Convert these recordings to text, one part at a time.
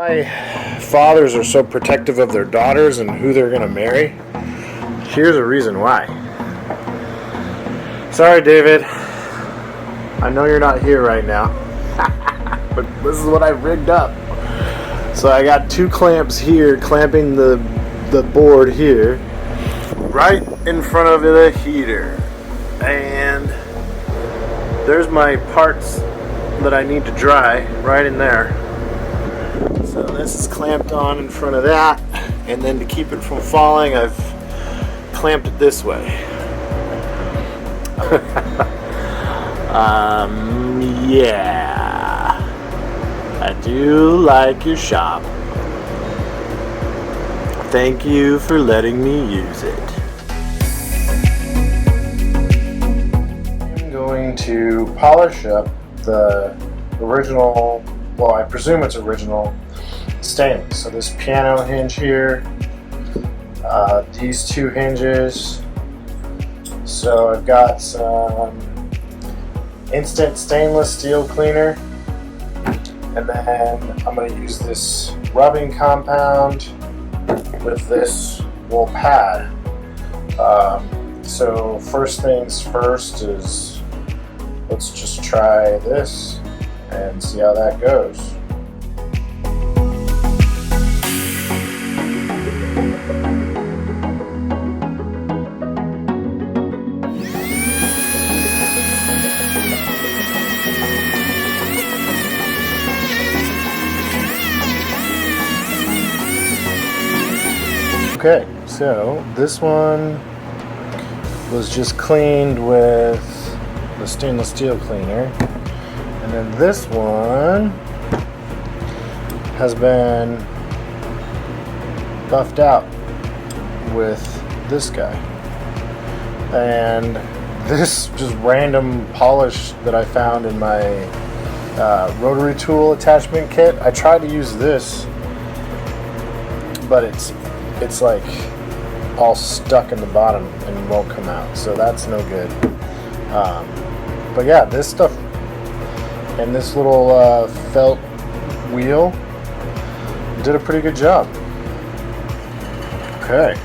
Why fathers are so protective of their daughters and who they're going to marry? Here's a reason why. Sorry, David. I know you're not here right now. But this is what I've rigged up. So I got two clamps here clamping the board here right in front of the heater. And there's my parts that I need to dry right in there. So this is clamped on in front of that, and then to keep it from falling, I've clamped it this way. Yeah, I do like your shop. Thank you for letting me use it. I'm going to polish up the original, well, I presume it's original stainless. So this piano hinge here, these two hinges. So I've got some instant stainless steel cleaner, and then I'm going to use this rubbing compound with this wool pad. So first things first is let's just try this and see how that goes. Okay, so this one was just cleaned with the stainless steel cleaner, and then this one has been buffed out with this guy. And this just random polish that I found in my rotary tool attachment kit, I tried to use this, but it's like all stuck in the bottom and won't come out, so that's no good. But yeah, this stuff and this little felt wheel did a pretty good job. Okay.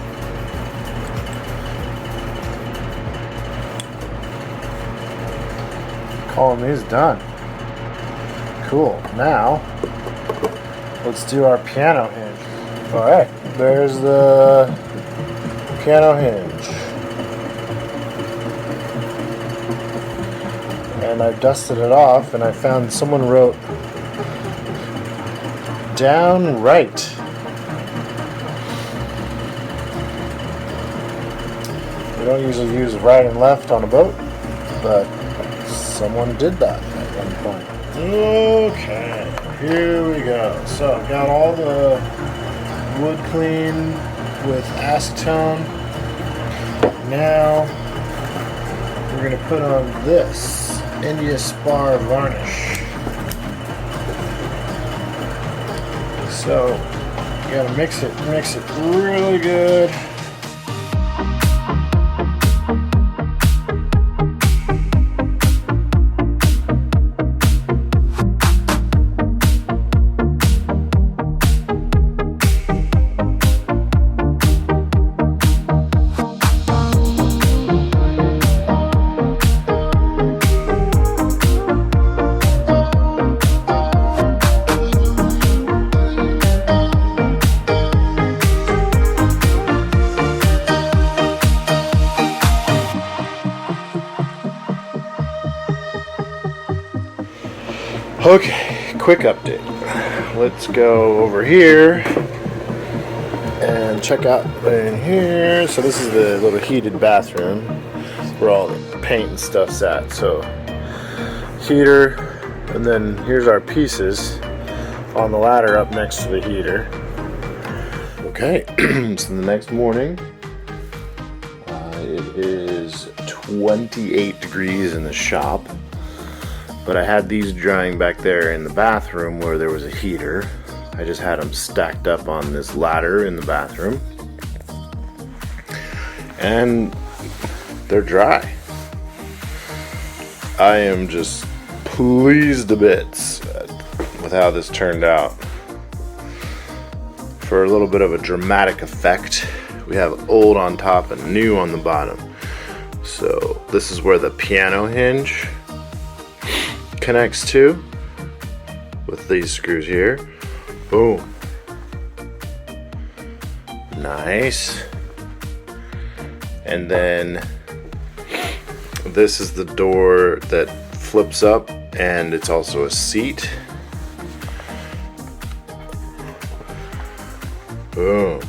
Column is done. Cool. Now, let's do our piano hinge. Alright, there's the piano hinge. And I dusted it off, and I found someone wrote down right. We don't usually use right and left on a boat, but someone did that at one point. Okay, here we go. So I've got all the wood clean with acetone. Now we're going to put on this India Spar varnish. So you got to mix it really good. Okay, quick update. Let's go over here and check out in here. So this is the little heated bathroom where all the paint and stuff's at. So heater, and then here's our pieces on the ladder up next to the heater. Okay, so the next morning, it is 28 degrees in the shop. But I had these drying back there in the bathroom where there was a heater. I just had them stacked up on this ladder in the bathroom. And they're dry. I am just pleased to bits with how this turned out. for a little bit of a dramatic effect, we have old on top and new on the bottom. So this is where the piano hinge connects to with these screws here. Boom. Nice. And then this is the door that flips up, and it's also a seat. Boom.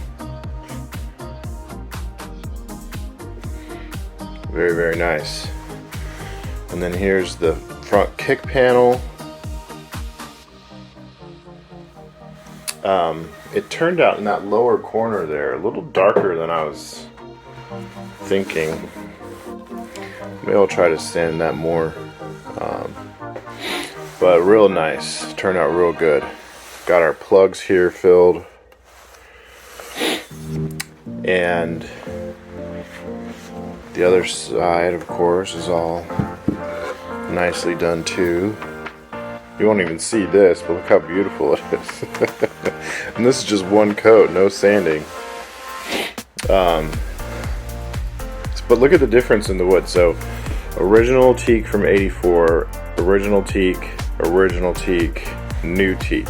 Very, very nice. And then here's the front kick panel. It turned out in that lower corner there a little darker than I was thinking. Maybe I'll try to sand that more. But real nice. Turned out real good. Got our plugs here filled. And the other side, of course, is all nicely done too. You won't even see this, but look how beautiful it is. And this is just one coat, no sanding. But look at the difference in the wood. So, original teak from '84, original teak, new teak.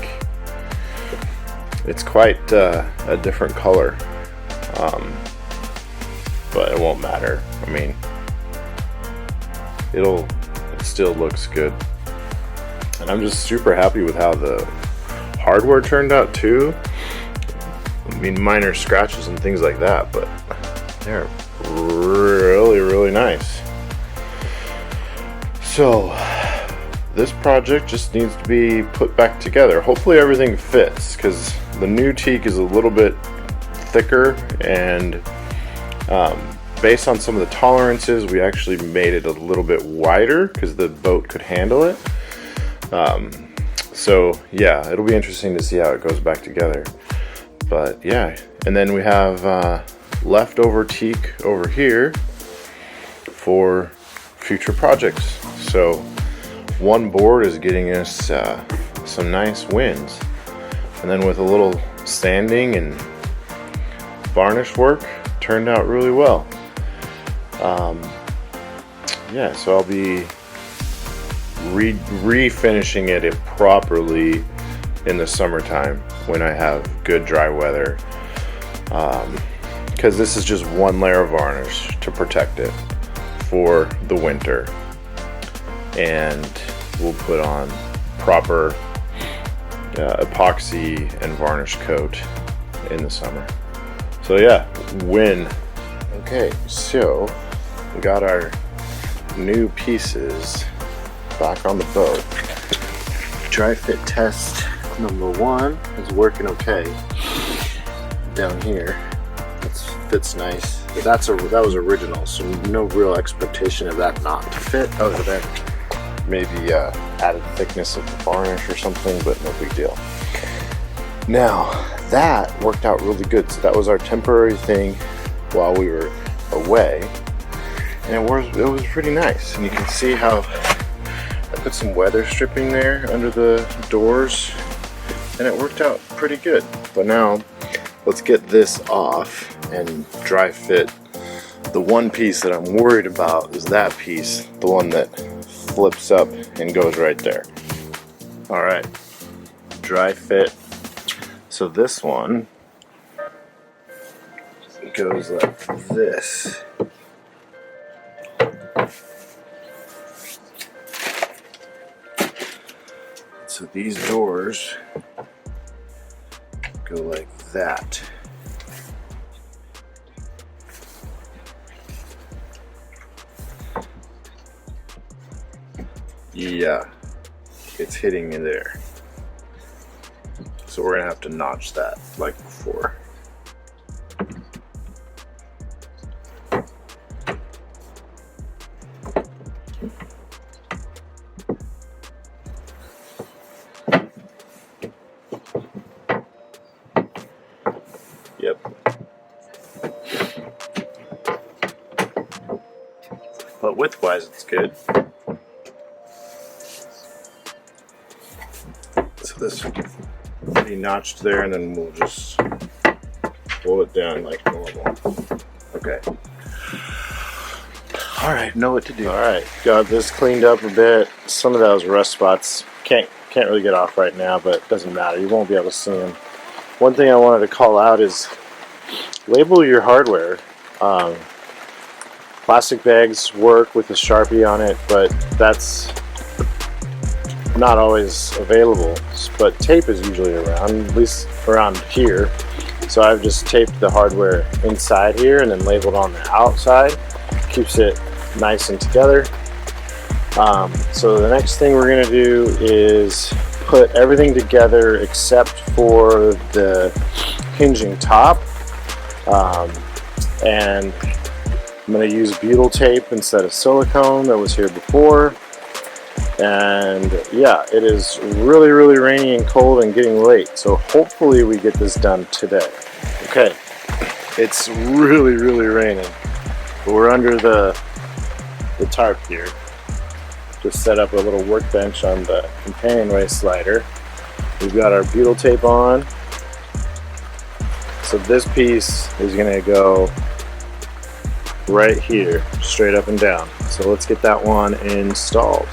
It's quite a different color. But it won't matter. I mean, it still looks good. And I'm just super happy with how the hardware turned out too. I mean, minor scratches and things like that, but they're really, really nice. So this project just needs to be put back together. Hopefully everything fits, because the new teak is a little bit thicker, and based on some of the tolerances, we actually made it a little bit wider because the boat could handle it. So yeah, it'll be interesting to see how it goes back together. But yeah, and then we have leftover teak over here for future projects. So one board is getting us some nice wins, and then with a little sanding and varnish work, turned out really well. Yeah, so I'll be refinishing it properly in the summertime when I have good dry weather, because this is just one layer of varnish to protect it for the winter, and we'll put on proper epoxy and varnish coat in the summer. So yeah, win. Okay, so we got our new pieces back on the boat. Dry fit test number 1 is working okay. Down here, it fits nice. But that was original, so no real expectation of that not to fit, other than maybe added thickness of the varnish or something, but no big deal. Now that worked out really good. So that was our temporary thing while we were away, and it was pretty nice. And you can see how I put some weather stripping there under the doors, and it worked out pretty good. But now let's get this off and dry fit. The one piece that I'm worried about is that piece, the one that flips up and goes right there. All right, dry fit. So this one goes like this. So these doors go like that. Yeah, it's hitting in there. So we're gonna have to notch that like before. Yep. But width-wise, it's good. So this will be notched there, and then we'll just hold it down like normal. Okay. All right, know what to do. All right, got this cleaned up a bit. Some of those rust spots can't really get off right now, but it doesn't matter. You won't be able to see them. One thing I wanted to call out is label your hardware. Plastic bags work with a Sharpie on it, but that's not always available. But tape is usually around, at least around here. So I've just taped the hardware inside here and then labeled on the outside. Keeps it nice and together. So the next thing we're going to do is put everything together except for the hinging top. And I'm going to use butyl tape instead of silicone that was here before. And yeah, it is really rainy and cold and getting late, so hopefully we get this done today. Okay, it's really raining, but we're under the tarp here. Just set up a little workbench on the Companionway slider. We've got our butyl tape on, so this piece is going to go right here, straight up and down. So let's get that one installed.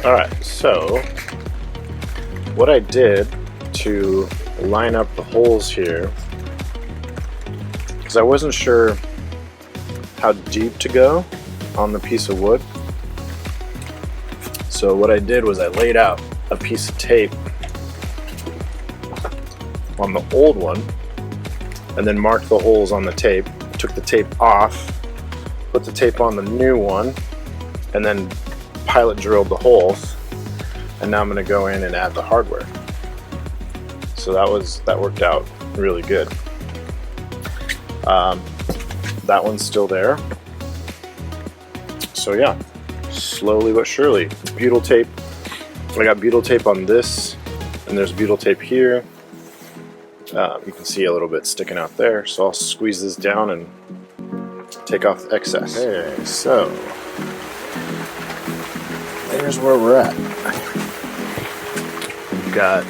Alright, so what I did to line up the holes here, because I wasn't sure how deep to go on the piece of wood, so what I did was I laid out a piece of tape on the old one and then marked the holes on the tape, took the tape off, put the tape on the new one, and then pilot drilled the holes, and now I'm going to go in and add the hardware. So that worked out really good. That one's still there. So yeah, slowly but surely. Butyl tape. I got butyl tape on this, and there's butyl tape here. You can see a little bit sticking out there. So I'll squeeze this down and take off the excess. Okay, so here's where we're at. We've got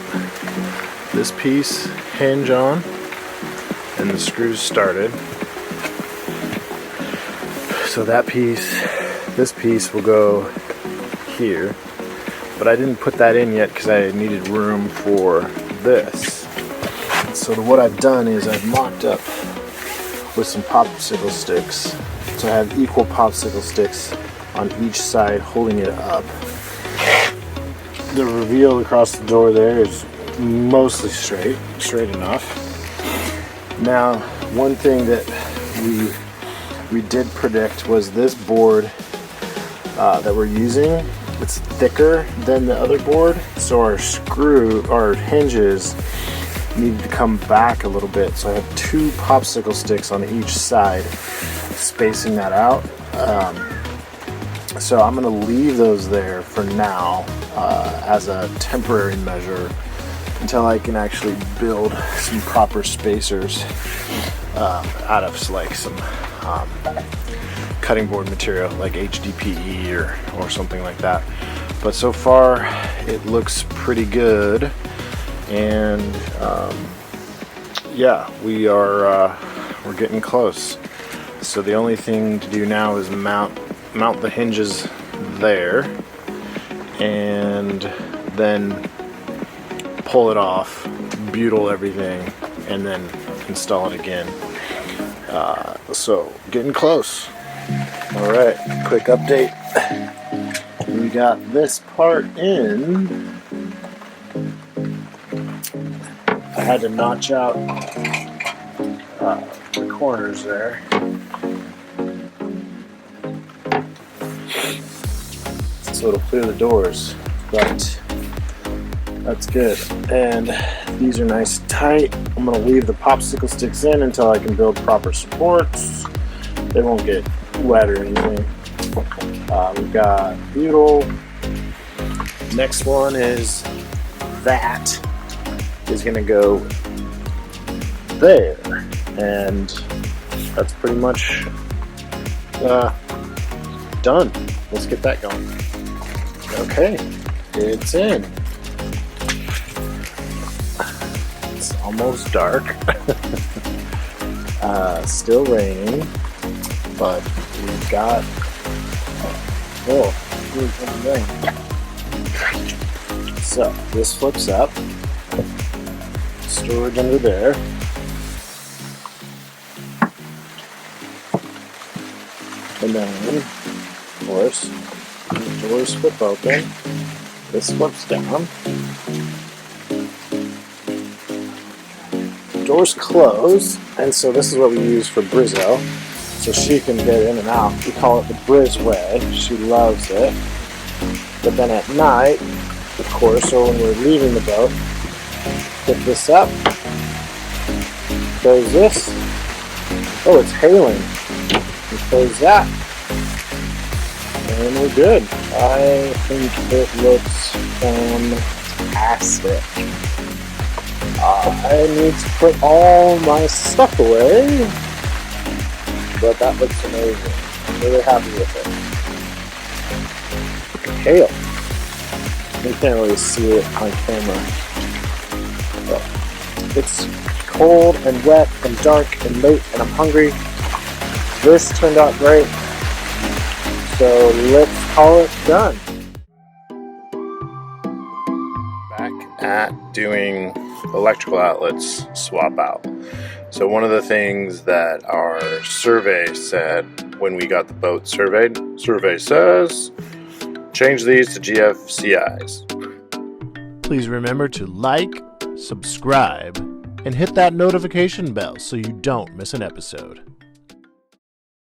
this piece hinge on and the screws started. So that piece, this piece will go here, but I didn't put that in yet because I needed room for this. So what I've done is I've mocked up with some popsicle sticks. So I have equal popsicle sticks on each side holding it up. The reveal across the door there is mostly straight enough. Now, one thing that we did predict was this board that we're using. It's thicker than the other board, so our hinges needed to come back a little bit. So I have two popsicle sticks on each side, spacing that out. So I'm going to leave those there for now as a temporary measure until I can actually build some proper spacers out of like some cutting board material like HDPE or something like that. But so far it looks pretty good, and yeah, we're getting close. So the only thing to do now is mount the hinges there, and then pull it off, butyl everything, and then install it again. So getting close. All right, quick update. We got this part in. I had to notch out the corners there. So it'll clear the doors, but that's good. And these are nice and tight. I'm gonna leave the popsicle sticks in until I can build proper supports. They won't get wet or anything. We've got butyl. Next one is that is gonna go there, and that's pretty much done. Let's get that going. Okay, it's in. It's almost dark. Still raining, but we've got rain. So this flips up. Storage under there. And then, of course, the doors flip open. This flips down. Doors close, and so this is what we use for Brizzo, so she can get in and out. We call it the Brizway. She loves it. But then at night, of course, or when we're leaving the boat, pick this up. Close this. Oh, it's hailing. We close that. And we're good. I think it looks fantastic. I need to put all my stuff away, but that looks amazing. I'm really happy with it. Hail. You can't really see it on camera. But it's cold and wet and dark and late, and I'm hungry. This turned out great, so let's call it done. Back at doing electrical outlets swap out. So one of the things that our survey said when we got the boat surveyed, survey says, change these to GFCIs. Please remember to like, subscribe, and hit that notification bell so you don't miss an episode.